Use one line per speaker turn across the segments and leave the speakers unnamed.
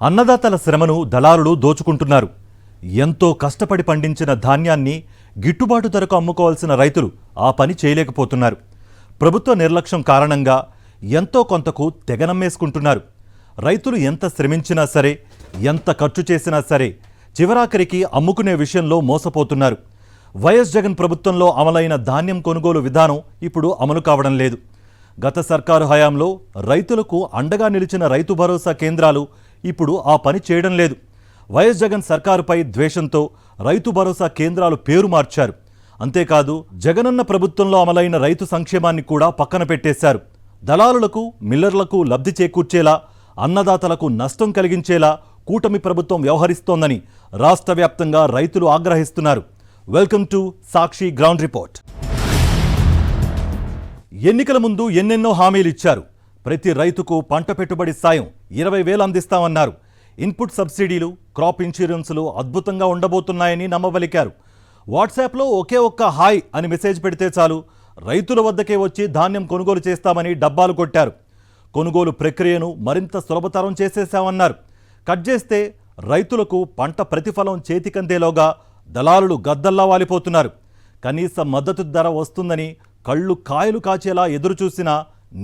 అన్నదాతల శ్రమను దళారులు దోచుకుంటున్నారు. ఎంతో కష్టపడి పండించిన ధాన్యాన్ని గిట్టుబాటు ధరకు అమ్ముకోవాల్సిన రైతులు ఆ పని చేయలేకపోతున్నారు. ప్రభుత్వ నిర్లక్ష్యం కారణంగా ఎంతో కొంతకు తెగనమ్మేసుకుంటున్నారు. రైతులు ఎంత శ్రమించినా సరే, ఎంత ఖర్చు చేసినా సరే చివరాఖరికి అమ్ముకునే విషయంలో మోసపోతున్నారు. వైఎస్ జగన్ ప్రభుత్వంలో అమలైన ధాన్యం కొనుగోలు విధానం ఇప్పుడు అమలు కావడం లేదు. గత సర్కారు హయాంలో రైతులకు అండగా నిలిచిన రైతు భరోసా కేంద్రాలు ఇప్పుడు ఆ పని చేయడం లేదు. వైఎస్ జగన్ సర్కారుపై ద్వేషంతో రైతు భరోసా కేంద్రాలు పేరు మార్చారు. అంతేకాదు జగనన్న ప్రభుత్వంలో అమలైన రైతు సంక్షేమాన్ని కూడా పక్కన పెట్టేశారు. దళారులకు, మిల్లర్లకు లబ్ధి చేకూర్చేలా, అన్నదాతలకు నష్టం కలిగించేలా కూటమి ప్రభుత్వం వ్యవహరిస్తోందని రాష్ట్ర వ్యాప్తంగా రైతులు ఆగ్రహిస్తున్నారు. Welcome to Sakshi ground report. ఎన్నికల ముందు ఎన్నెన్నో హామీలు ఇచ్చారు. ప్రతి రైతుకు పంట పెట్టుబడి సాయం 20,000 అందిస్తామన్నారు. ఇన్పుట్ సబ్సిడీలు, క్రాప్ ఇన్సూరెన్సులు అద్భుతంగా ఉండబోతున్నాయని నమ్మబలికారు. వాట్సాప్లో ఒకే ఒక్క హాయ్ అని మెసేజ్ పెడితే చాలు, రైతుల వద్దకే వచ్చి ధాన్యం కొనుగోలు చేస్తామని డబ్బాలు కొట్టారు. కొనుగోలు ప్రక్రియను మరింత సులభతరం చేసేశామన్నారు. కట్ చేస్తే రైతులకు పంట ప్రతిఫలం చేతికందేలోగా దళారులు గద్దల్లా వాలిపోతున్నారు. కనీస మద్దతు ధర వస్తుందని కళ్ళు కాయలు కాచేలా ఎదురుచూసినా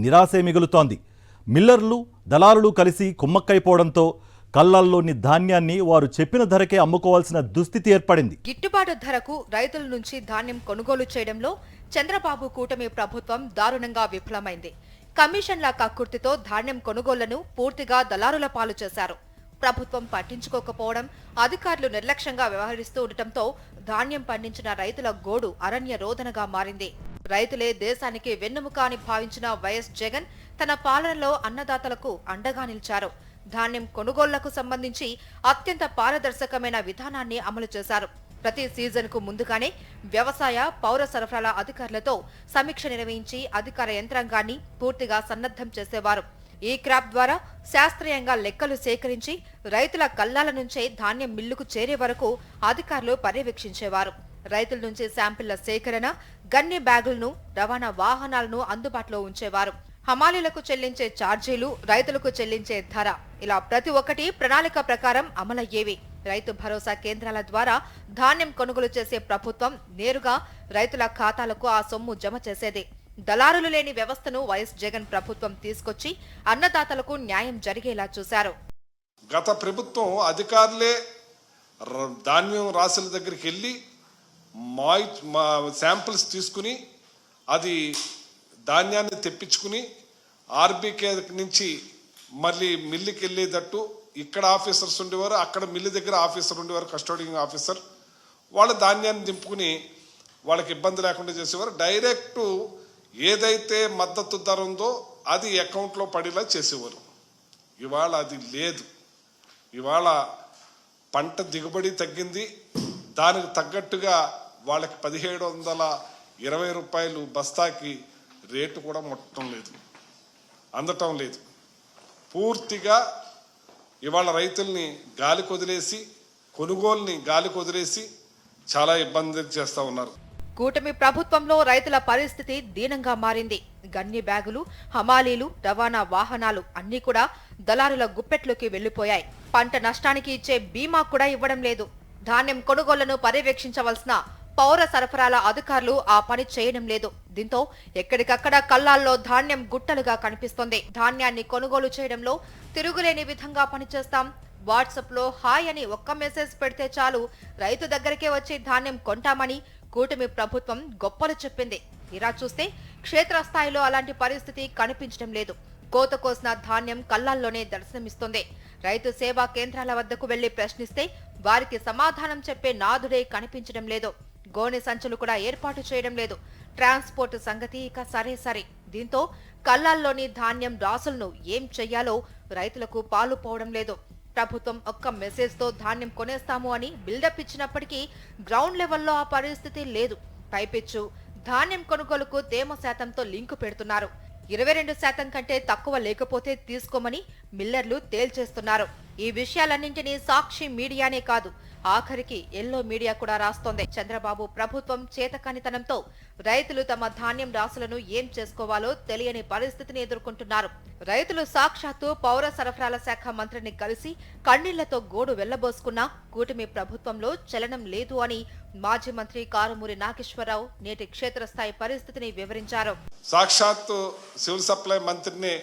నిరాశే మిగులుతోంది. మిల్లర్లు, దళారులు కలిసి కుమ్మక్కైపోవడంతో కళ్ళల్లోని ధాన్యాన్ని వారు చెప్పిన ధరకే అమ్ముకోవాల్సిన దుస్థితి ఏర్పడింది.
గిట్టుబాటు ధరకు రైతుల నుంచి ధాన్యం కొనుగోలు చేయడంలో చంద్రబాబు కూటమి ప్రభుత్వం దారుణంగా విఫలమైంది. కమిషన్ల కక్కుర్తితో ధాన్యం కొనుగోళ్లను పూర్తిగా దళారుల పాలు చేశారు. ప్రభుత్వం పట్టించుకోకపోవడం, అధికారులు నిర్లక్ష్యంగా వ్యవహరిస్తూ ఉండటంతో ధాన్యం పండించిన రైతుల గోడు అరణ్య రోదనగా మారింది. రైతులే దేశానికి వెన్నెముక అని భావించిన వైఎస్ జగన్ తన పాలనలో అన్నదాతలకు అండగా నిలిచారు. ధాన్యం కొనుగోళ్లకు సంబంధించి అత్యంత పారదర్శకమైన విధానాన్ని అమలు చేశారు. ప్రతి సీజన్కు ముందుగానే వ్యవసాయ, పౌర సరఫరాల అధికారులతో సమీక్ష నిర్వహించి అధికార యంత్రాంగాన్ని పూర్తిగా సన్నద్ధం చేసేవారు. ఈ క్రాప్ ద్వారా శాస్త్రీయంగా లెక్కలు సేకరించి రైతుల కల్లాల నుంచే ధాన్యం మిల్లుకు చేరే వరకు అధికారులు పర్యవేక్షించేవారు. రైతుల నుంచి శాంపిళ్ల సేకరణ, గన్ని బ్యాగులను, రవాణా వాహనాలను అందుబాటులో ఉంచేవారు. హమాలీలకు చెల్లించే ఛార్జీలు, రైతులకు చెల్లించే ధర, ఇలా ప్రతి ఒక్కటి ప్రణాళిక ప్రకారం అమలయ్యేవి. రైతు భరోసా కేంద్రాల ద్వారా ధాన్యం కొనుగోలు చేసే ప్రభుత్వం నేరుగా రైతుల ఖాతాలకు ఆ సొమ్ము జమ చేసేది. దళారులు లేని వ్యవస్థను వైఎస్ జగన్ ప్రభుత్వం తీసుకొచ్చి అన్నదాతలకు న్యాయం జరిగేలా చూశారు.
గత ప్రభుత్వం అధికారులే ధాన్యం రాసుల దగ్గరికి వెళ్ళి శాంపిల్స్ తీసుకుని అది ధాన్యాన్ని తెప్పించుకుని ఆర్బీకే నుంచి మళ్ళీ మిల్లుకి వెళ్ళేటట్టు ఇక్కడ ఆఫీసర్స్ ఉండేవారు, అక్కడ మిల్లు దగ్గర ఆఫీసర్ ఉండేవారు, కస్టోడింగ్ ఆఫీసర్. వాళ్ళ ధాన్యాన్ని దింపుకుని వాళ్ళకి ఇబ్బంది లేకుండా చేసేవారు. డైరెక్టు ఏదైతే మద్దతు ధర ఉందో అది అకౌంట్లో పడేలా చేసేవారు. ఇవాళ అది లేదు. ఇవాళ పంట దిగుబడి తగ్గింది. దానికి తగ్గట్టుగా వాళ్ళకి 1720 రూపాయలు బస్తాకి రేటు కూడా అందటం లేదు. పూర్తిగా ఇవాళ రైతుల్ని గాలికి వదిలేసి, కొనుగోలుని గాలికి వదిలేసి చాలా ఇబ్బంది చేస్తూ ఉన్నారు.
కూటమి ప్రభుత్వంలో రైతుల పరిస్థితి దీనంగా మారింది. గన్ని బ్యాగులు, హమాలీలు, రవాణా వాహనాలు అన్నీ కూడా దళారుల గుప్పెట్లోకి వెళ్లిపోయాయి. పంట నష్టానికి ఇచ్చే బీమా కూడా ఇవ్వడం లేదు. ధాన్యం కొనుగోళ్లను పర్యవేక్షించవలసిన పౌర సరఫరాల అధికారులు ఆ పని చేయడం లేదు. దీంతో ఎక్కడికక్కడ కల్లాల్లో ధాన్యం గుట్టలుగా కనిపిస్తోంది. ధాన్యాన్ని కొనుగోలు చేయడంలో తిరుగులేని విధంగా పనిచేస్తాం, వాట్సాప్ లో హాయ్ అని ఒక్క మెసేజ్ పెడితే చాలు, రైతు దగ్గరికే వచ్చి ధాన్యం కొంటామని కూటమి ప్రభుత్వం గొప్పలు చెప్పింది. ఇలా చూస్తే క్షేత్రస్థాయిలో అలాంటి పరిస్థితి కనిపించడం లేదు. కోత కోసిన ధాన్యం కల్లాల్లోనే దర్శనమిస్తుంది. రైతు సేవా కేంద్రాల వద్దకు వెళ్లి ప్రశ్నిస్తే వారికి సమాధానం చెప్పే నాథుడే కనిపించడం లేదు. గోనె సంచులు కూడా ఏర్పాటు చేయడం లేదు. ట్రాన్స్పోర్ట్ సంగతి ఇక సరే. దీంతో కల్లాల్లోని ధాన్యం రాసులను ఏం చెయ్యాలో రైతులకు పాలు పోవడం లేదు. ప్రభుత్వం ఒక్క మెసేజ్ తో ధాన్యం కొనేస్తాము అని బిల్డప్ ఇచ్చినప్పటికీ గ్రౌండ్ లెవెల్లో ఆ పరిస్థితి లేదు. పైపెచ్చు ధాన్యం కొనుగోలుకు తేమ శాతంతో లింకు పెడుతున్నారు. 22% కంటే తక్కువ లేకపోతే తీసుకోమని మిల్లర్లు తేల్చేస్తున్నారు. ఈ విషయాలన్నింటినీ సాక్షి మీడియానే కాదు, ఆఖరికి ఎల్లో మీడియా కూడా రాస్తోంది. చంద్రబాబు ప్రభుత్వం చేతకానితనంతో రైతులు తమ ధాన్యం రాసులను ఏం చేసుకోవాలో తెలియని పరిస్థితిని ఎదుర్కొంటున్నారు. రైతులు సాక్షాత్తు పౌర సరఫరాల శాఖ మంత్రిని కలిసి కన్నీళ్లతో గోడు వెళ్లబోసుకున్నా కూటమి ప్రభుత్వంలో చలనం లేదు అని మాజీ మంత్రి కారుమూరి నాగేశ్వరరావు నేటి క్షేత్రస్థాయి పరిస్థితిని వివరించారు.
సాక్షాత్తు సివిల్ సప్లై మంత్రిని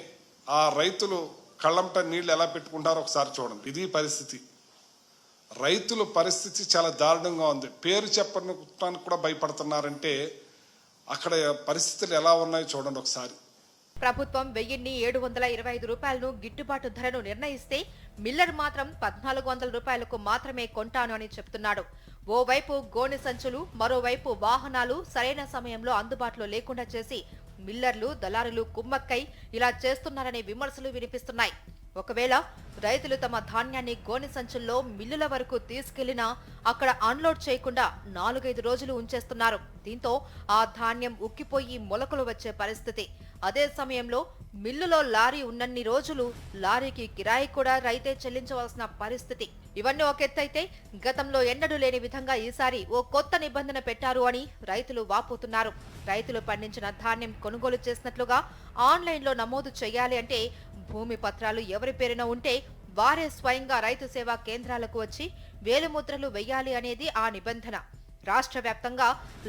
ఆ రైతులు కళ్ళంట నీళ్లు ఎలా పెట్టుకుంటారో ఒకసారి చూడండి. ఇది పరిస్థితి. రైతుల పరిస్థితి చాలా దారుణంగా ఉంది. పేరు చెప్పడానికి కూడా భయపడుతున్నారంటే అక్కడ పరిస్థితులు ఎలా ఉన్నాయో చూడండి ఒకసారి.
ప్రభుత్వం 1,725 రూపాయలను గిట్టుబాటు ధరను నిర్ణయిస్తే మిల్లర్ మాత్రం 1,400 రూపాయలకు మాత్రమే కొంటాను అని చెప్తున్నాడు. ఓవైపు గోనె సంచులు, మరోవైపు వాహనాలు సరైన సమయంలో అందుబాటులో లేకుండా చేసి మిల్లర్లు, దళారులు కుమ్మక్కై ఇలా చేస్తున్నారనే విమర్శలు వినిపిస్తున్నాయి. ఒకవేళ రైతులు తమ ధాన్యాన్ని గోనె సంచుల్లో మిల్లుల వరకు తీసుకెళ్లినా అక్కడ అన్లోడ్ చేయకుండా 4-5 రోజులు ఉంచేస్తున్నారు. దీంతో ఆ ధాన్యం ఉక్కిపోయి మొలకలు వచ్చే పరిస్థితి. అదే సమయంలో మిల్లులో లారీ ఉన్నన్ని రోజులు లారీకి కిరాయి కూడా రైతే చెల్లించవలసిన పరిస్థితి. ఇవన్నీ ఒక ఎత్తైతే గతంలో ఎన్నడూ లేని విధంగా ఈసారి ఓ కొత్త నిబంధన పెట్టారు అని రైతులు వాపోతున్నారు. రైతులు పండించిన ధాన్యం కొనుగోలు చేసినట్లుగా ఆన్లైన్లో నమోదు చేయాలి అంటే భూమి పత్రాలు ఎవరి పేరున ఉంటే వారే స్వయంగా రైతు సేవా కేంద్రాలకు వచ్చి వేలిముద్రలు వెయ్యాలి అనేది ఆ నిబంధన. రాష్ట్ర వ్యాప్తంగా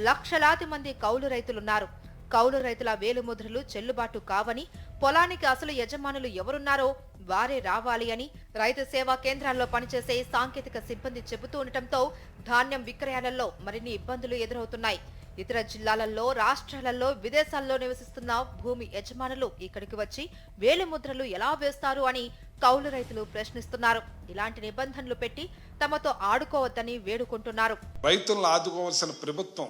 లక్షలాది మంది కౌలు రైతులున్నారు. కౌలు రైతుల వేలిముద్రలు చెల్లుబాటు కావని, పొలానికి అసలు యజమానులు ఎవరున్నారో వారే రావాలి అని రైతు సేవా కేంద్రాల్లో పనిచేసే సాంకేతిక సిబ్బంది చెబుతూ ఉండటంతో ధాన్యం విక్రయాలలో మరిన్ని ఇబ్బందులు ఎదురవుతున్నాయి. ఇతర జిల్లాలలో, రాష్ట్రాలలో, విదేశాల్లో నివసిస్తున్న భూమి యజమానులు ఇక్కడికి వచ్చి వేలిముద్రలు ఎలా వేస్తారు అని కౌలు రైతులు ప్రశ్నిస్తున్నారు. ఇలాంటి నిబంధనలు పెట్టి తమతో ఆడుకోవద్దని వేడుకుంటున్నారు.
రైతులను ఆదుకోవాల్సిన ప్రభుత్వం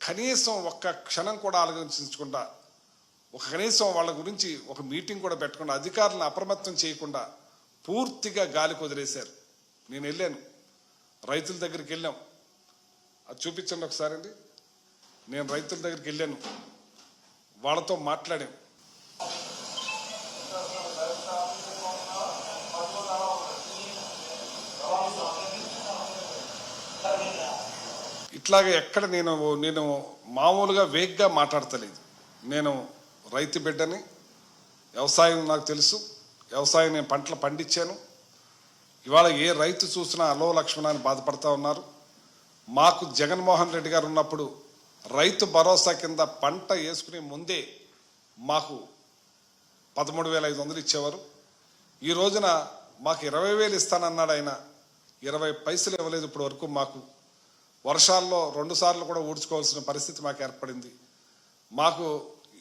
కనీసం ఒక్క క్షణం కూడా ఆలోచించకుండా, కనీసం వాళ్ళ గురించి ఒక మీటింగ్ కూడా పెట్టకుండా, అధికారులను అప్రమత్తం చేయకుండా పూర్తిగా గాలికి వదిలేశారు. నేను వెళ్ళాను, రైతుల దగ్గరికి వెళ్ళాం. అది చూపించండి ఒకసారి అండి. నేను రైతుల దగ్గరికి వెళ్ళాను, వాళ్ళతో మాట్లాడాను. ఇట్లాగే ఎక్కడ నేను మామూలుగా వేగ్గా మాట్లాడతలేదు. నేను రైతు బిడ్డని, వ్యవసాయం నాకు తెలుసు, వ్యవసాయం నేను పంటలు పండించాను. ఇవాళ ఏ రైతు చూసినా అలో లక్ష్మణాన్ని బాధపడతా ఉన్నారు. మాకు జగన్మోహన్ రెడ్డి గారు ఉన్నప్పుడు రైతు భరోసా కింద పంట వేసుకునే ముందే మాకు 13,500 ఇచ్చేవారు. ఈ రోజున మాకు 20,000 ఇస్తానన్నాడు ఆయన. 20 పైసలు ఇవ్వలేదు ఇప్పటి వరకు. మాకు వర్షాల్లో 2 సార్లు కూడా ఊడ్చుకోవాల్సిన పరిస్థితి మాకు ఏర్పడింది. మాకు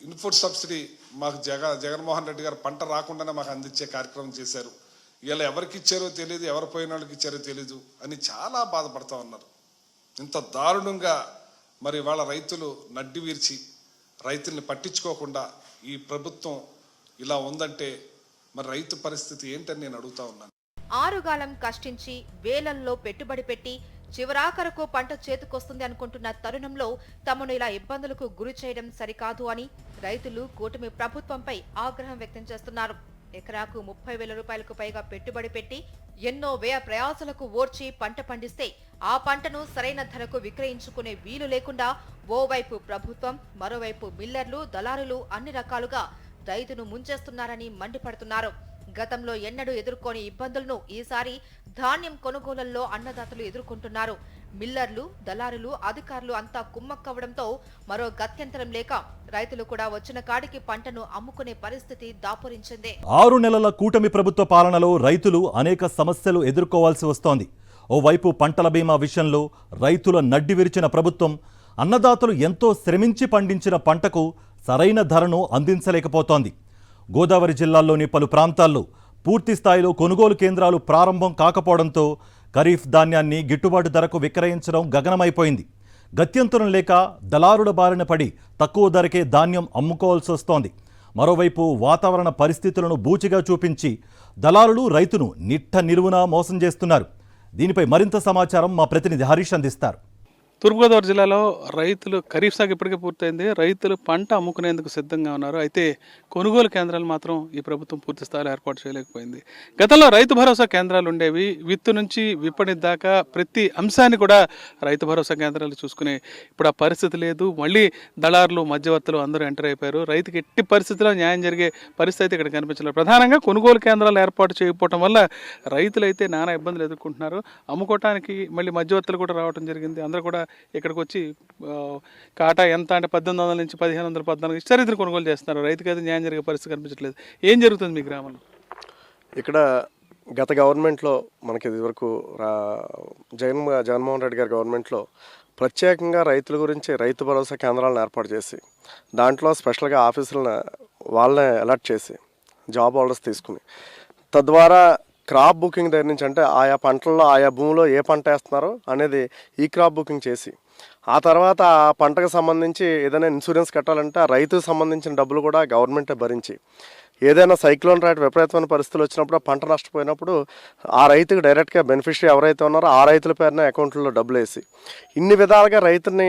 ఇన్పుట్ సబ్సిడీ మాకు జగన్మోహన్ రెడ్డి గారు పంట రాకుండానే మాకు అందించే కార్యక్రమం చేశారు. ఇలా ఎవరికి ఇచ్చారో తెలియదు, ఎవరు పోయిన వాళ్ళకి ఇచ్చారో తెలియదు అని చాలా బాధపడతా ఉన్నారు. ఇంత దారుణంగా మరి వాళ్ళ రైతులు నడ్డి వీర్చి రైతుల్ని పట్టించుకోకుండా ఈ ప్రభుత్వం ఇలా ఉందంటే మరి రైతు పరిస్థితి ఏంటని నేను అడుగుతా ఉన్నాను.
ఆరుగాలం కష్టించి వేలల్లో పెట్టుబడి పెట్టి చివరాఖరకు పంట చేతికొస్తుంది అనుకుంటున్న తరుణంలో తమను ఇలా ఇబ్బందులకు గురి చేయడం సరికాదు అని రైతులు కూటమి ప్రభుత్వంపై ఆగ్రహం వ్యక్తం చేస్తున్నారు. ఎకరాకు 30,000 రూపాయలకు పైగా పెట్టుబడి పెట్టి ఎన్నో వ్యయ ప్రయాసాలకు ఓర్చి పంట పండిస్తే ఆ పంటను సరైన ధరకు విక్రయించుకునే వీలు లేకుండా ఓవైపు ప్రభుత్వం, మరోవైపు మిల్లర్లు, దళారులు అన్ని రకాలుగా రైతును ముంచేస్తున్నారని మండిపడుతున్నారు. గతంలో ఎన్నడూ ఎదుర్కోని ఇబ్బందులను ఈసారి ధాన్యం కొనుగోళ్లలో అన్నదాతలు ఎదుర్కొంటున్నారు. మిల్లర్లు, దళారులు, అధికారులు అంతా కుమ్మక్కవడంతో మరో గత్యంతరం లేక రైతులు కూడా వచ్చిన కాడికి పంటను అమ్ముకునే పరిస్థితి దాపురించింది.
6 నెలల కూటమి ప్రభుత్వ పాలనలో రైతులు అనేక సమస్యలు ఎదుర్కోవాల్సి వస్తోంది. ఓవైపు పంటల బీమా విషయంలో రైతుల నడ్డి విరిచిన ప్రభుత్వం అన్నదాతలు ఎంతో శ్రమించి పండించిన పంటకు సరైన ధరను అందించలేకపోతోంది. గోదావరి జిల్లాల్లోని పలు ప్రాంతాల్లో పూర్తి స్థాయిలో కొనుగోలు కేంద్రాలు ప్రారంభం కాకపోవడంతో ఖరీఫ్ ధాన్యాన్ని గిట్టుబాటు ధరకు విక్రయించడం గగనమైపోయింది. గత్యంతరం లేక దళారుల బారిన పడి తక్కువ ధరకే ధాన్యం అమ్ముకోవాల్సి వస్తోంది. మరోవైపు వాతావరణ పరిస్థితులను బూచిగా చూపించి దళారులు రైతును నిట్ట నిలువునా మోసం చేస్తున్నారు. దీనిపై మరింత సమాచారం మా ప్రతినిధి హరీష్ అందిస్తారు.
తూర్పుగోదావరి జిల్లాలో రైతులు ఖరీఫ్ సాగు ఇప్పటికే పూర్తయింది. రైతులు పంట అమ్ముకునేందుకు సిద్ధంగా ఉన్నారు. అయితే కొనుగోలు కేంద్రాలు మాత్రం ఈ ప్రభుత్వం పూర్తి స్థాయిలో ఏర్పాటు చేయలేకపోయింది. గతంలో రైతు భరోసా కేంద్రాలు ఉండేవి. విత్తు నుంచి విపణి దాకా ప్రతి అంశాన్ని కూడా రైతు భరోసా కేంద్రాలు చూసుకునే ఇప్పుడు ఆ పరిస్థితి లేదు. మళ్ళీ దళారులు మధ్యవర్తులు అందరూ ఎంటర్ అయిపోయారు. రైతుకి ఎట్టి పరిస్థితిలో న్యాయం జరిగే పరిస్థితి ఇక్కడ కనిపించలేదు. ప్రధానంగా కొనుగోలు కేంద్రాలు ఏర్పాటు చేయకపోవడం వల్ల రైతులైతే నానా ఇబ్బందులు ఎదుర్కొంటున్నారు. అమ్ముకోవటానికి మళ్ళీ మధ్యవర్తులు కూడా రావడం జరిగింది. అందరూ కూడా ఇక్కడికి వచ్చి కాటా ఎంత అంటే 1800 నుంచి 1500, 14 ఇష్టారీతిని కొనుగోలు చేస్తున్నారు. రైతుకి అయితే న్యాయం జరిగే పరిస్థితి కనిపించట్లేదు. ఏం జరుగుతుంది మీ గ్రామంలో?
ఇక్కడ గత గవర్నమెంట్లో మనకి ఇదివరకు జగన్మోహన్ రెడ్డి గారి గవర్నమెంట్లో ప్రత్యేకంగా రైతుల గురించి రైతు భరోసా కేంద్రాలను ఏర్పాటు చేసి దాంట్లో స్పెషల్గా ఆఫీసులను వాళ్ళనే అలర్ట్ చేసి జాబ్ హోల్డర్స్ తీసుకుని తద్వారా క్రాప్ బుకింగ్ దగ్గర నుంచి అంటే ఆయా పంటల్లో ఆయా భూమిలో ఏ పంట వేస్తున్నారో అనేది ఈ క్రాప్ బుకింగ్ చేసి ఆ తర్వాత ఆ పంటకు సంబంధించి ఏదైనా ఇన్సూరెన్స్ కట్టాలంటే ఆ రైతుకు సంబంధించిన డబ్బులు కూడా గవర్నమెంటే భరించి ఏదైనా సైక్లోన్ రైట్ విపరీతమైన పరిస్థితులు వచ్చినప్పుడు పంట నష్టపోయినప్పుడు ఆ రైతుకు డైరెక్ట్గా బెనిఫిషరీ ఎవరైతే ఉన్నారో ఆ రైతుల పేరున అకౌంట్లో డబ్బులు వేసి ఇన్ని విధాలుగా రైతుని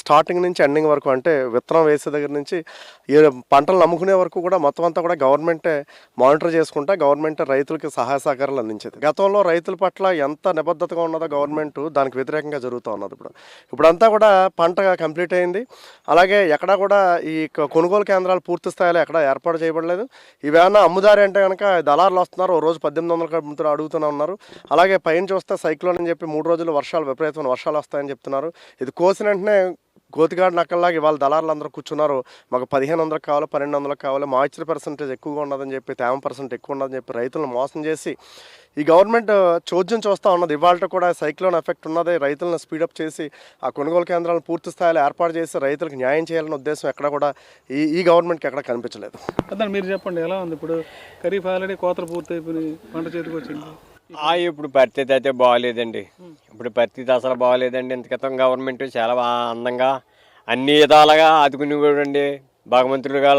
స్టార్టింగ్ నుంచి ఎండింగ్ వరకు అంటే విత్తనం వేసే దగ్గర నుంచి పంటలు నమ్ముకునే వరకు కూడా మొత్తం అంతా కూడా గవర్నమెంటే మానిటర్ చేసుకుంటా గవర్నమెంటే రైతులకి సహాయ సహకారాలు అందించేది. గతంలో రైతుల పట్ల ఎంత నిబద్ధతగా ఉన్నదో గవర్నమెంట్ దానికి వ్యతిరేకంగా జరుగుతూ ఉన్నది. ఇప్పుడంతా కూడా పంట కంప్లీట్ అయింది. అలాగే ఎక్కడా కూడా ఈ కొనుగోలు కేంద్రాలు పూర్తి స్థాయిలో ఎక్కడ ఏర్పాటు చేయబడలేదు. ఇవేమన్నా అమ్ముదారి అంటే కనుక దళారులు వస్తున్నారు, ఓ రోజు 1800 అడుగుతూనే ఉన్నారు. అలాగే పైన చూస్తే సైక్లోన్ అని చెప్పి 3 రోజులు విపరీతమైన వర్షాలు వస్తాయని చెప్తున్నారు. ఇది కోసిన వెంటనే గోతిగాడు నక్కల్లాగా ఇవాళ దళారులు అందరూ కూర్చున్నారు. మాకు 1500 కావాలి, 1200 కావాలి, మాయిశ్చర్ పర్సెంటేజ్ ఎక్కువగా ఉన్నదని చెప్పి, తేమ పర్సెంట్ ఎక్కువ ఉన్నదని చెప్పి రైతులను మోసం చేసి ఈ గవర్నమెంట్ చోద్యం చూస్తూ ఉన్నది. ఇవాళ కూడా సైక్లోన్ ఎఫెక్ట్ ఉన్నది. రైతులను స్పీడప్ చేసి ఆ కొనుగోలు కేంద్రాలను పూర్తి స్థాయిలో ఏర్పాటు చేసి రైతులకు న్యాయం చేయాలనే ఉద్దేశం ఎక్కడ కూడా ఈ గవర్నమెంట్కి ఎక్కడ కనిపించలేదు.
అదే మీరు చెప్పండి, ఎలా ఉంది ఇప్పుడు? ఖరీఫ్ ఆల్రెడీ కోతలు పూర్తి అయిపోయి పంట చేతికి వచ్చింది.
ఇప్పుడు పరిస్థితి అయితే బాగాలేదండి. ఇప్పుడు పరిస్థితి అసలు బాగాలేదండి. ఇంత క్రితం గవర్నమెంట్ చాలా అందంగా అన్ని విధాలుగా ఆదుకునేవాడండి. భగవంతుడుగా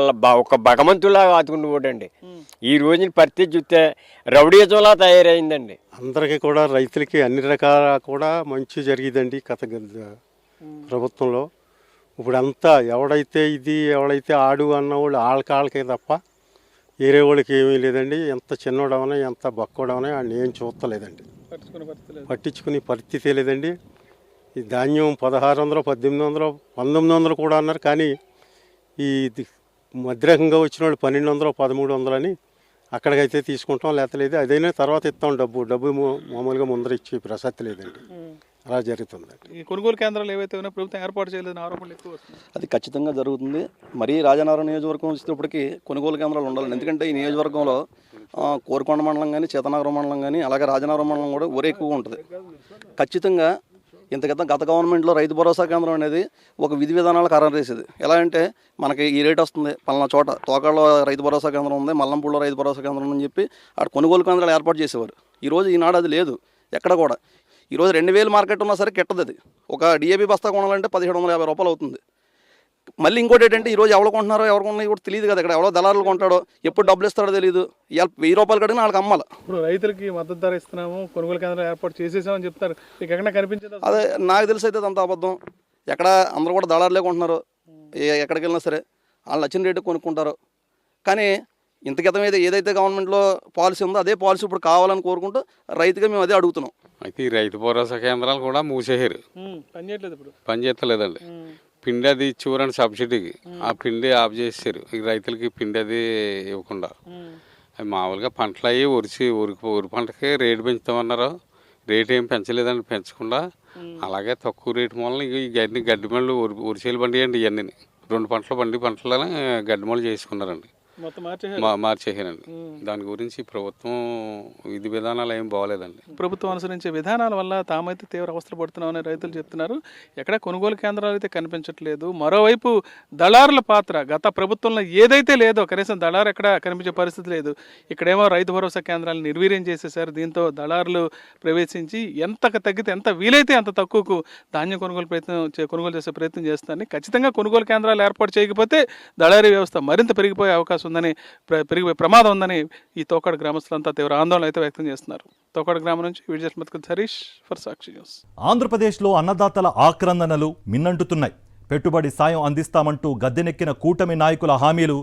ఒక భగవంతులాగా ఆదుకునేవాడండి. ఈ రోజున పరిస్థితి చూస్తే రౌడీజంలా తయారైందండి.
అందరికీ కూడా రైతులకి అన్ని రకాల కూడా మంచి జరిగిందండి గత ప్రభుత్వంలో. ఇప్పుడు అంతా ఎవడైతే ఆడు అన్నవాళ్ళు వాళ్ళకే తప్ప వేరే వాళ్ళకి ఏమీ లేదండి. ఎంత చిన్నోడవనా ఎంత బక్కోడవనా వాడిని ఏం చూస్తలేదండి, పట్టించుకునే పరిస్థితే లేదండి. ఈ ధాన్యం 1600, 1800, 1900 కూడా అన్నారు. కానీ ఈ మధ్యరకంగా వచ్చిన వాళ్ళు 1200, 1300 అని అక్కడికైతే తీసుకుంటాం, లేతలేదు. అదైనా తర్వాత ఇస్తాం డబ్బు మామూలుగా ముందర ఇచ్చే ప్రసక్తి లేదండి. అలా జరుగుతుందండి.
ఈ కొనుగోలు కేంద్రాలు ఏవైతే ఉన్నాయో ప్రభుత్వం ఏర్పాటు చేయలేదని ఆరోపణలు ఎక్కువ వస్తుంది.
అది ఖచ్చితంగా జరుగుతుంది. మరీ రాజనగరం నియోజకవర్గం వచ్చేటప్పటికి కొనుగోలు కేంద్రాలు ఉండాలి. ఎందుకంటే ఈ నియోజకవర్గంలో కోరుకొండ మండలం కానీ, సీతానగరం మండలం కానీ, అలాగే రాజనగరం మండలం కూడా ఊరే ఎక్కువగా ఉంటుంది. ఖచ్చితంగా గత గవర్నమెంట్లో రైతు భరోసా కేంద్రం అనేది ఒక విధి విధానాలు ఖరారు చేసేది. ఎలా అంటే మనకి ఈ రేట్ వస్తుంది, పలానా చోట తోకాళ్ళలో రైతు భరోసా కేంద్రం ఉంది, మల్లంపూడిలో రైతు భరోసా కేంద్రం అని చెప్పి అక్కడ కొనుగోలు కేంద్రాలు ఏర్పాటు చేసేవారు. ఈనాడు అది లేదు ఎక్కడ కూడా. ఈరోజు 2000 మార్కెట్ ఉన్నా సరే కెట్టదు. అది ఒక డిఏపి బస్తా కొనాలంటే 1750 రూపాయలు అవుతుంది. మళ్ళీ ఇంకోటి ఏంటంటే ఈరోజు ఎవరు కొంటున్నారో ఎవరు కొన్నారో కూడా తెలియదు కదా. ఇక్కడ ఎవరో దళారులు కొంటాడో ఎప్పుడు డబ్బులు ఇస్తాడో తెలియదు. ఇవాళ 1000 రూపాయలు కడిగిన వాళ్ళకి అమ్మాలి.
ఇప్పుడు రైతులకి మద్దతు ధర ఇస్తున్నాము, కొనుగోలు కేంద్రం ఏర్పాటు చేసేసామని చెప్తారు. మీకు ఎక్కడ కనిపించదు?
అదే నాకు తెలిసి అయితే అంత అబద్ధం. ఎక్కడ అందరూ కూడా దళారులే కొంటున్నారు. ఎక్కడికి వెళ్ళినా సరే వాళ్ళు నచ్చిన రేటు కొనుక్కుంటారు. కానీ ఇంత క్రితం ఏదైతే గవర్నమెంట్లో పాలసీ ఉందో అదే పాలసీ ఇప్పుడు కావాలని కోరుకుంటూ రైతుగా మేము అదే అడుగుతున్నాం.
అయితే ఈ రైతు భరోసా కేంద్రాలు కూడా మూసేసారు, పని చేస్తలేదండి. పిండి అది ఇచ్చివరండి సబ్సిడీకి, ఆ పిండి ఆఫ్ చేసారు. ఈ రైతులకి పిండి అది ఇవ్వకుండా అవి మామూలుగా పంటలు అయ్యి ఊరి పంటకి రేటు పెంచుతామన్నారు. రేటు ఏం పెంచలేదండి, పెంచకుండా అలాగే తక్కువ రేటు మూలన ఈ గడ్డి మళ్ళు ఊరిసేలు బండి అండి. ఇవన్నీ 2 పంటలని గడ్డి మళ్ళు చేసుకున్నారండి, మార్చేసారండి. దాని గురించి ప్రభుత్వం విధి విధానాలు ఏం బాగోలేదండి.
ప్రభుత్వం అనుసరించే విధానాల వల్ల తామైతే తీవ్ర అవస్థలు పడుతున్నామని రైతులు చెప్తున్నారు. ఎక్కడ కొనుగోలు కేంద్రాలు అయితే కనిపించట్లేదు. మరోవైపు దళారుల పాత్ర గత ప్రభుత్వంలో ఏదైతే లేదో కనీసం దళారు ఎక్కడ కనిపించే పరిస్థితి లేదు. ఇక్కడేమో రైతు భరోసా కేంద్రాలను నిర్వీర్యం చేసేసారు. దీంతో దళారులు ప్రవేశించి ఎంతకు తగ్గితే ఎంత వీలైతే అంత తక్కువకు ధాన్యం కొనుగోలు చేసే ప్రయత్నం చేస్తారని, ఖచ్చితంగా కొనుగోలు కేంద్రాలు ఏర్పాటు చేయకపోతే దళారీ వ్యవస్థ మరింత పెరిగిపోయే అవకాశం అవకాశం ఉందని, పెరిగిపోయే ప్రమాదం ఉందని ఈ తోకాడు గ్రామస్తులంతా తీవ్ర ఆందోళన అయితే వ్యక్తం చేస్తున్నారు. తోకాడు గ్రామం నుంచి విజయస్మత్ హరీష్ ఫర్ సాక్షి న్యూస్.
ఆంధ్రప్రదేశ్లో అన్నదాతల ఆక్రందనలు మిన్నంటుతున్నాయి. పెట్టుబడి సాయం అందిస్తామంటూ గద్దెనెక్కిన కూటమి నాయకుల హామీలు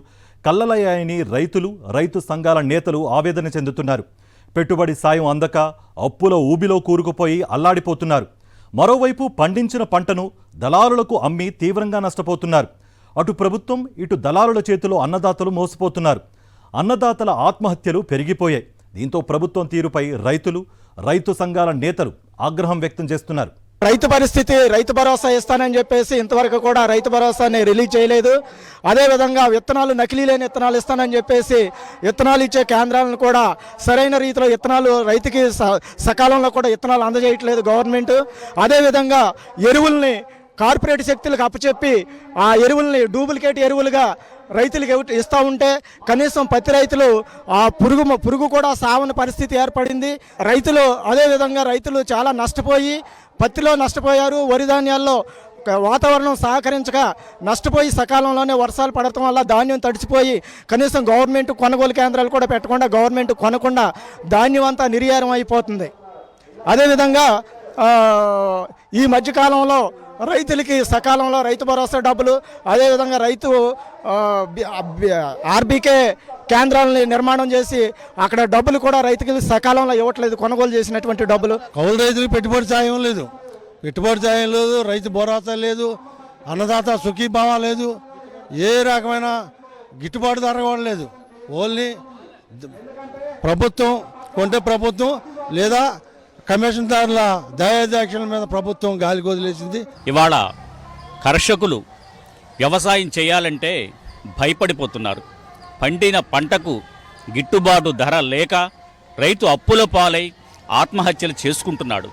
కల్లలయ్యాయని రైతులు, రైతు సంఘాల నేతలు ఆవేదన చెందుతున్నారు. పెట్టుబడి సాయం అందక అప్పుల ఊబిలో కూరుకుపోయి అల్లాడిపోతున్నారు. మరోవైపు పండించిన పంటను దళారులకు అమ్మి తీవ్రంగా నష్టపోతున్నారు. అటు ప్రభుత్వం, ఇటు దళారుల చేతిలో అన్నదాతలు మోసపోతున్నారు. అన్నదాతల ఆత్మహత్యలు పెరిగిపోయాయి. దీంతో ప్రభుత్వం తీరుపై రైతులు, రైతు సంఘాల నేతలు ఆగ్రహం వ్యక్తం చేస్తున్నారు.
రైతు పరిస్థితి, రైతు భరోసా ఇస్తానని చెప్పేసి ఇంతవరకు కూడా రైతు భరోసాని రిలీజ్ చేయలేదు. అదేవిధంగా విత్తనాలు, నకిలీ లేని విత్తనాలు ఇస్తానని చెప్పేసి విత్తనాలు ఇచ్చే కేంద్రాలను కూడా సరైన రీతిలో విత్తనాలు రైతుకి సకాలంలో కూడా విత్తనాలు అందజేయట్లేదు గవర్నమెంట్. అదేవిధంగా ఎరువుల్ని కార్పొరేట్ శక్తులకు అప్పచెప్పి ఆ ఎరువుల్ని డూప్లికేట్ ఎరువులుగా రైతులకు ఇస్తూ ఉంటే కనీసం పత్తి రైతులు ఆ పురుగు కూడా సావని పరిస్థితి ఏర్పడింది. అదేవిధంగా రైతులు చాలా నష్టపోయి, పత్తిలో నష్టపోయారు. వరి ధాన్యాల్లో వాతావరణం సహకరించక నష్టపోయి సకాలంలోనే వర్షాలు పడటం వల్ల ధాన్యం తడిచిపోయి కనీసం గవర్నమెంట్ కొనుగోలు కేంద్రాలు కూడా పెట్టకుండా, గవర్నమెంట్ కొనకుండా ధాన్యం అంతా నిర్యారం అయిపోతుంది. అదేవిధంగా ఈ మధ్యకాలంలో రైతులకి సకాలంలో రైతు భరోసా డబ్బులు, అదేవిధంగా రైతు ఆర్బీకే కేంద్రాలని నిర్మాణం చేసి అక్కడ డబ్బులు కూడా రైతుకి సకాలంలో ఇవ్వట్లేదు, కొనుగోలు చేసినటువంటి డబ్బులు.
కౌలు రైతులకు పెట్టుబడి సాయం లేదు, రైతు భరోసా లేదు, అన్నదాత సుఖీభావ లేదు, ఏ రకమైన గిట్టుబాటు ధర కూడా లేదు. ఓన్లీ ప్రభుత్వం కొంటే ప్రభుత్వం, లేదా కమిషన్దారుల దయాదాక్షల మీద ప్రభుత్వం గాలి వదిలేసింది.
ఇవాళ కర్షకులు వ్యవసాయం చేయాలంటే భయపడిపోతున్నారు. పండిన పంటకు గిట్టుబాటు ధర లేక రైతు అప్పుల పాలై ఆత్మహత్యలు చేసుకుంటున్నాడు.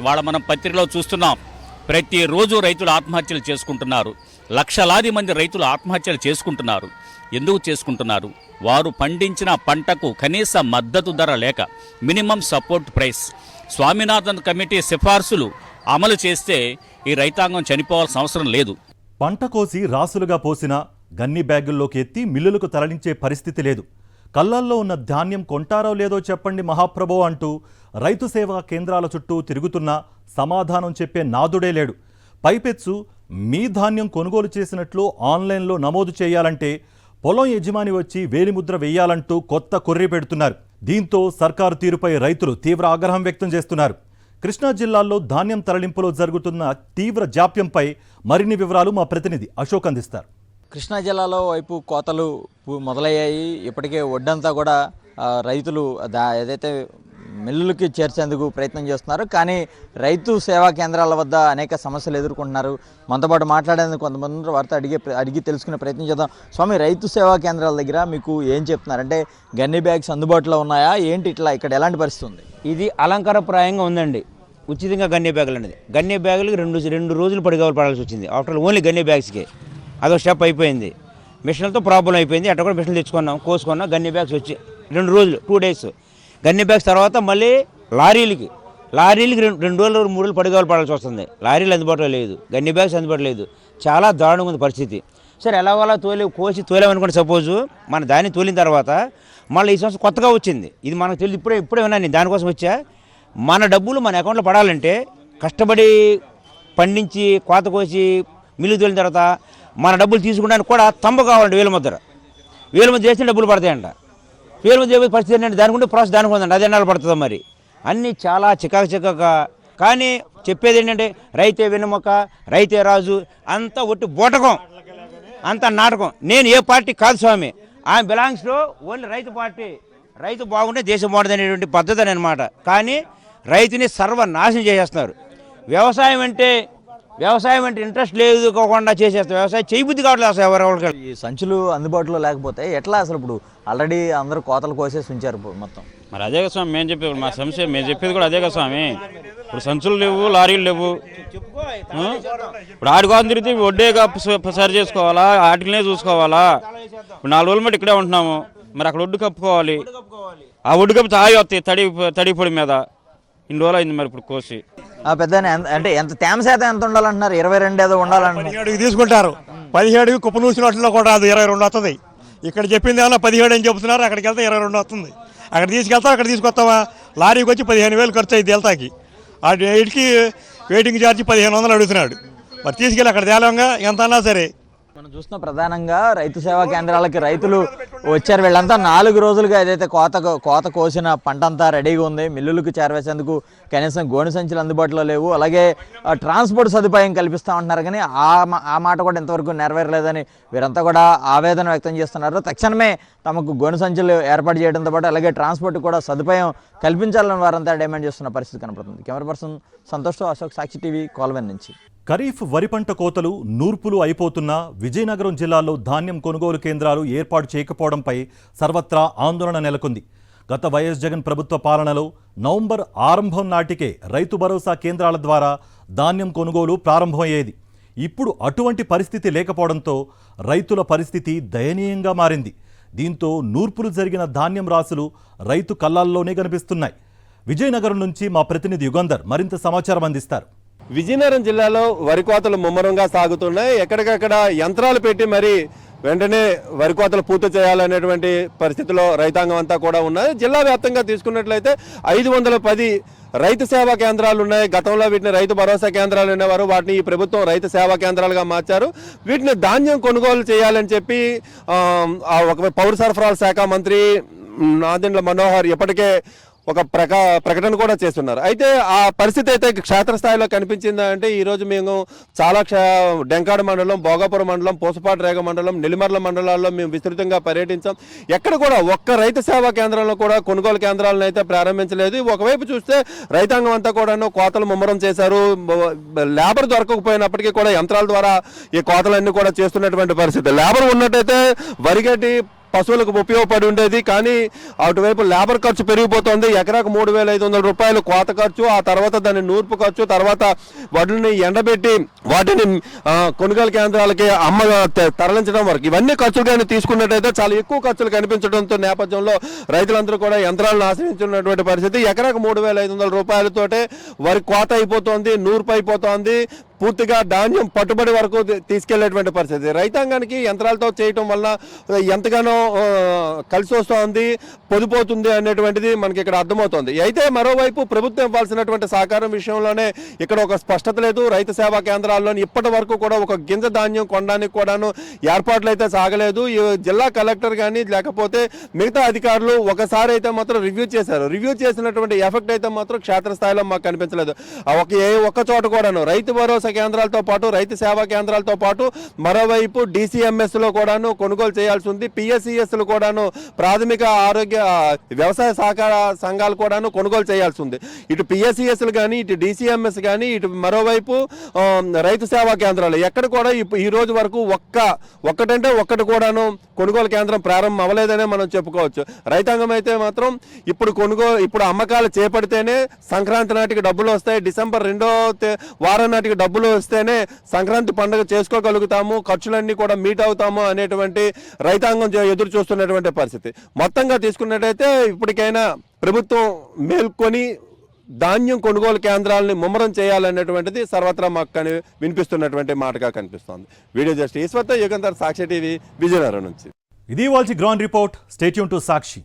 ఇవాళ మనం పత్రికలో చూస్తున్నాం, ప్రతిరోజు రైతులు ఆత్మహత్యలు చేసుకుంటున్నారు. లక్షలాది మంది రైతులు ఆత్మహత్యలు చేసుకుంటున్నారు. ఎందుకు చేసుకుంటున్నారు? వారు పండించిన పంటకు కనీస మద్దతు ధర లేక, minimum support price, Swaminathan committee సిఫార్సులు అమలు చేస్తే ఈ రైతాంగం చనిపోవాల్సిన అవసరం లేదు.
పంట కోసి రాసులుగా పోసిన గన్ని బ్యాగుల్లోకి ఎత్తి మిల్లులకు తరలించే పరిస్థితి లేదు. కళ్ళల్లో ఉన్న ధాన్యం కొంటారో లేదో చెప్పండి మహాప్రభో అంటూ రైతు సేవా కేంద్రాల చుట్టూ తిరుగుతున్నా సమాధానం చెప్పే నాదుడే లేడు. పైపెచ్చు మీ ధాన్యం కొనుగోలు చేసినట్లు ఆన్లైన్లో నమోదు చేయాలంటే పొలం యజమాని వచ్చి వేలిముద్ర వెయ్యాలంటూ కొత్త కొర్రి పెడుతున్నారు. దీంతో సర్కారు తీరుపై రైతులు తీవ్ర ఆగ్రహం వ్యక్తం చేస్తున్నారు. కృష్ణా జిల్లాలో ధాన్యం తరలింపులో జరుగుతున్న తీవ్ర జాప్యంపై మరిన్ని వివరాలు మా ప్రతినిధి అశోక్ అందిస్తారు.
కృష్ణా జిల్లాలో వైపు కోతలు మొదలయ్యాయి. ఇప్పటికే వడ్డంతా కూడా రైతులు ఏదైతే మిల్లులకి చేర్చేందుకు ప్రయత్నం చేస్తున్నారు. కానీ రైతు సేవా కేంద్రాల వద్ద అనేక సమస్యలు ఎదుర్కొంటున్నారు. మనతో పాటు మాట్లాడేందుకు కొంతమంది వారితో అడిగి తెలుసుకునే ప్రయత్నం చేద్దాం. స్వామి, రైతు సేవా కేంద్రాల దగ్గర మీకు ఏం చెప్తున్నారు? అంటే గన్ని బ్యాగ్స్ అందుబాటులో ఉన్నాయా ఏంటి? ఇట్లా ఇక్కడ ఎలాంటి పరిస్థితి ఉంది?
ఇది అలంకారప్రాయంగా ఉందండి. ఉచితంగా గన్ని బ్యాగులు అనేది, గన్ని బ్యాగులకి రెండు రోజులు పడాల్సి వచ్చింది. ఆఫ్టర్ ఓన్లీ గన్ని బ్యాగ్స్కి అదొక స్టెప్ అయిపోయింది. మిషన్లతో ప్రాబ్లం అయిపోయింది. అట్లా కూడా మిషన్లు తెచ్చుకున్నాం, కోసుకున్నాం. గన్ని బ్యాగ్స్ వచ్చి 2 రోజులు 2 డేస్ గన్ని బ్యాగ్స్. తర్వాత మళ్ళీ లారీలకి 2 రోజులు 3 రోజులు పడాల్సి వస్తుంది. లారీలు అందుబాటులో లేదు, గన్ని బ్యాగ్స్ అందుబాటులో లేదు. చాలా దారుణంగా ఉంది పరిస్థితి. సరే ఎలాగోలా తోలేమనుకోండి. సపోజు మన దాన్ని తోలిన తర్వాత మళ్ళీ ఈ సంవత్సరం కొత్తగా వచ్చింది. ఇది మనకు తెలియదు, ఇప్పుడే ఉన్నాను దానికోసం వచ్చా. మన డబ్బులు మన అకౌంట్లో పడాలంటే కష్టపడి పండించి కోత కోసి మిల్లు తోలిన తర్వాత మన డబ్బులు తీసుకుంటానికి కూడా తంబ కావాలండి. వేల ముద్ర చేసిన డబ్బులు పడతాయంట. వేల ముద్ర పరిస్థితి ఏంటంటే దానికి ప్రాసెస్ దానికి ఉందండి. అది ఎన్నాళ్ళు పడుతుందో మరి. అన్నీ చాలా చికాక. కానీ చెప్పేది ఏంటంటే రైతే వెన్నెముక, రైతే రాజు, అంతా ఒట్టి బోటకం, అంత నాటకం. నేను ఏ పార్టీ కాదు స్వామి, ఐఎమ్ బిలాంగ్స్ టు ఓన్లీ రైతు పార్టీ. రైతు బాగుంటే దేశం బాగుంటుంది అనేటువంటి పద్ధతి అనమాట. కానీ రైతుని సర్వనాశనం చేసేస్తున్నారు. వ్యవసాయం అంటే ఇంట్రెస్ట్ లేదు కాకుండా చేసేస్తారు. వ్యవసాయం చేయబుద్ధి కావట్లేదు అసలు ఎవరెవరికి.
ఈ సంచులు అందుబాటులో లేకపోతే ఎట్లా? అసలు ఇప్పుడు ఆల్రెడీ అందరూ కోతలు కోసేసి ఉంచారు మొత్తం.
మరి అదే కదా స్వామి మేము చెప్పేది, మా సమస్య మేము చెప్పేది కూడా అదే కదా స్వామి. ఇప్పుడు సంచులు లేవు, లారీలు లేవు. ఇప్పుడు ఆడుకోని తిరిగితే వడ్డే సరి చేసుకోవాలా, ఆటినే చూసుకోవాలా. ఇప్పుడు 4 రోజుల మట్టి ఇక్కడే ఉంటున్నాము. మరి అక్కడ ఒడ్డు కప్పుకోవాలి. ఆ ఒడ్డు కప్పు తాగి వస్తాయి తడి పొడి మీద. ఇన్ని రోజులు అయింది మరి ఇప్పుడు కోసి.
పెద్ద అంటే ఎంత తేమ శాతం ఎంత ఉండాలంటున్నారు? 22 ఏదో ఉండాలంటున్నారు.
17కి తీసుకుంటారు. 17కి కుప్ప నూసినట్లో కూడా అది 22 వస్తుంది. ఇక్కడ చెప్పింది ఏమన్నా 17 అని చెబుతున్నారు, అక్కడికి వెళ్తే 22 వస్తుంది. అక్కడ తీసుకెళ్తాం, అక్కడ తీసుకొస్తావా, లారీకి వచ్చి 15,000 ఖర్చు అయింది వెళ్తాకి. ఆ వీటికి వెయిటింగ్ ఛార్జ్ 1500 అడుగుతున్నాడు. మరి తీసుకెళ్ళి అక్కడ తేలంగా ఎంత అన్నా సరే.
మనం చూస్తున్న ప్రధానంగా రైతు సేవా కేంద్రాలకి రైతులు వచ్చారు. వీళ్ళంతా 4 రోజులుగా ఏదైతే కోత కోసిన పంట అంతా రెడీగా ఉంది. మిల్లులకు చేరవేసేందుకు కనీసం గోనె సంచులు అందుబాటులో లేవు. అలాగే ట్రాన్స్పోర్ట్ సదుపాయం కల్పిస్తూ ఉంటున్నారు, కానీ ఆ మాట కూడా ఇంతవరకు నెరవేరలేదని వీరంతా కూడా ఆవేదన వ్యక్తం చేస్తున్నారు. తక్షణమే తమకు గోనె సంచులు ఏర్పాటు చేయడంతో పాటు అలాగే ట్రాన్స్పోర్ట్ కూడా సదుపాయం కల్పించాలని వారంతా డిమాండ్ చేస్తున్న పరిస్థితి కనపడుతుంది. కెమెరా పర్సన్ సంతోష్తో అశోక్, సాక్షి టీవీ, కోల్వెన్ నుంచి.
ఖరీఫ్ వరి పంట కోతలు నూర్పులు అయిపోతున్నా విజయనగరం జిల్లాలో ధాన్యం కొనుగోలు కేంద్రాలు ఏర్పాటు చేయకపోవడంపై సర్వత్రా ఆందోళన నెలకొంది. గత వైఎస్ జగన్ ప్రభుత్వ పాలనలో నవంబర్ ఆరంభం నాటికే రైతు భరోసా కేంద్రాల ద్వారా ధాన్యం కొనుగోలు ప్రారంభమయ్యేది. ఇప్పుడు అటువంటి పరిస్థితి లేకపోవడంతో రైతుల పరిస్థితి దయనీయంగా మారింది. దీంతో నూర్పులు జరిగిన ధాన్యం రాసులు రైతు కళ్ళాల్లోనే కనిపిస్తున్నాయి. విజయనగరం నుంచి మా ప్రతినిధి యుగంధర్ మరింత సమాచారం అందిస్తారు.
విజయనగరం జిల్లాలో వరి కోతలు ముమ్మరంగా సాగుతున్నాయి. ఎక్కడికక్కడ యంత్రాలు పెట్టి మరి వెంటనే వరి కోతలు పూర్తి చేయాలనేటువంటి పరిస్థితిలో రైతాంగం అంతా కూడా ఉన్నది. జిల్లా వ్యాప్తంగా తీసుకున్నట్లయితే 510 రైతు సేవా కేంద్రాలు ఉన్నాయి. గతంలో వీటిని రైతు భరోసా కేంద్రాలు ఉండేవారు, వాటిని ఈ ప్రభుత్వం రైతు సేవా కేంద్రాలుగా మార్చారు. వీటిని ధాన్యం కొనుగోలు చేయాలని చెప్పి ఒక పౌర సరఫరాల శాఖ మంత్రి నాదెండ్ల మనోహర్ ఇప్పటికే ఒక ప్రకటన కూడా చేస్తున్నారు. అయితే ఆ పరిస్థితి అయితే క్షేత్రస్థాయిలో కనిపించిందా అంటే ఈరోజు మేము చాలా డెంకాడ మండలం, భోగాపురం మండలం, పూసపాటిరేగ మండలం, నెల్లిమర్ల మండలాల్లో మేము విస్తృతంగా పర్యటించాం. ఎక్కడ కూడా ఒక్క రైతు సేవా కేంద్రంలో కూడా కొనుగోలు కేంద్రాలను అయితే ప్రారంభించలేదు. ఒకవైపు చూస్తే రైతాంగం అంతా కూడాను కోతలు ముమ్మరం చేశారు. లేబర్ దొరకకపోయినప్పటికీ కూడా యంత్రాల ద్వారా ఈ కోతలన్నీ కూడా చేస్తున్నటువంటి పరిస్థితి. లేబర్ ఉన్నట్టయితే వరిగడ్డి పశువులకు ఉపయోగపడి ఉండేది, కానీ అటువైపు లేబర్ ఖర్చు పెరిగిపోతుంది. ఎకరాకు 3,500 రూపాయలు కోత ఖర్చు, ఆ తర్వాత దాని నూర్పు ఖర్చు, తర్వాత వడ్లని ఎండబెట్టి వాటిని కొనుగోలు కేంద్రాలకి తరలించడం వరకు ఇవన్నీ ఖర్చులు కానీ తీసుకున్నట్టయితే చాలా ఎక్కువ ఖర్చులు కనిపించడంతో నేపథ్యంలో రైతులందరూ కూడా యంత్రాలను ఆశ్రయించున్నటువంటి పరిస్థితి. ఎకరాకు 3,500 రూపాయలతోటే వరి కోత అయిపోతుంది, నూర్పు అయిపోతుంది. పూర్తిగా ధాన్యం పట్టుబడి వరకు తీసుకెళ్లేటువంటి పరిస్థితి. రైతాంగానికి యంత్రాలతో చేయటం వల్ల ఎంతగానో కలిసి వస్తుంది, పొదిపోతుంది అనేటువంటిది మనకి ఇక్కడ అర్థమవుతుంది. అయితే మరోవైపు ప్రభుత్వం ఇవ్వాల్సినటువంటి సహకారం విషయంలోనే ఇక్కడ ఒక స్పష్టత లేదు. రైతు సేవా కేంద్రాల్లో ఇప్పటి వరకు కూడా ఒక గింజ ధాన్యం కొనడానికి కూడాను ఏర్పాట్లు అయితే సాగలేదు. ఈ జిల్లా కలెక్టర్ కానీ లేకపోతే మిగతా అధికారులు ఒకసారి అయితే మాత్రం రివ్యూ చేశారు. రివ్యూ చేసినటువంటి ఎఫెక్ట్ అయితే మాత్రం క్షేత్రస్థాయిలో మాకు కనిపించలేదు. ఒక్క చోట కూడాను రైతు భరోసా కేంద్రాలతో పాటు రైతు సేవా కేంద్రాలతో పాటు మరోవైపు DCMS లో కూడాను కొనుగోలు చేయాల్సి ఉంది. PSCS లు కూడాను ప్రాథమిక ఆరోగ్య వ్యవసాయ సహకార సంఘాలు కూడాను కొనుగోలు చేయాల్సి ఉంది. ఇటు PSCS లు కానీ, ఇటు DCMS కానీ, ఇటు మరోవైపు రైతు సేవా కేంద్రాలు ఎక్కడ కూడా ఈ రోజు వరకు ఒక్కటంటే ఒక్కటి కూడాను కొనుగోలు కేంద్రం ప్రారంభం అవ్వలేదనే మనం చెప్పుకోవచ్చు. రైతాంగం అయితే మాత్రం ఇప్పుడు అమ్మకాలు చేపడితేనే సంక్రాంతి నాటికి డబ్బులు వస్తాయి, డిసెంబర్ 2వ వారం నాటికి డబ్బులు వస్తేనే సంక్రాంతి పండుగ చేసుకోగలుగుతాము, ఖర్చులన్నీ కూడా మీట్ అవుతాము అనేటువంటి రైతాంగం ఎదురు చూస్తున్నటువంటి పరిస్థితి. మొత్తంగా తీసుకున్నట్టయితే ఇప్పటికైనా ప్రభుత్వం మేల్కొని ధాన్యం కొనుగోలు కేంద్రాలని ముమ్మరం చేయాలనేటువంటిది సర్వత్రా మాకు వినిపిస్తున్నటువంటి మాటగా కనిపిస్తోంది. వీడియో జస్ట్ ఈశ్వర్తో యుగంధర్, సాక్షి టీవీ, విజయనగరం నుంచి.
ఇది వాళ్ళ ground report. Stay tune to Sakshi.